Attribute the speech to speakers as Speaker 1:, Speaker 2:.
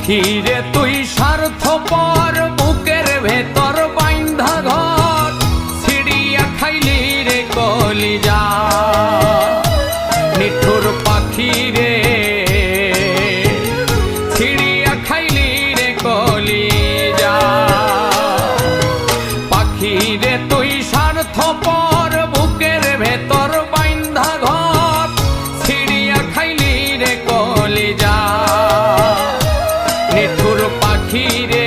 Speaker 1: পাখি রে তুই স্বার্থপর বুকের ভেতর বাইন্ধা ঘর ছিড়িয়া খাইলি রে কলিজা নিঠুর পাখি রে ছিড়িয়া খাইলি রে কলিজা পাখি রে তুই স্বার্থপর বুকের ভেতর বাইন্ধা ঘর ছিড়িয়া খাইলি রে কলিজা নিঠুর পাখি রে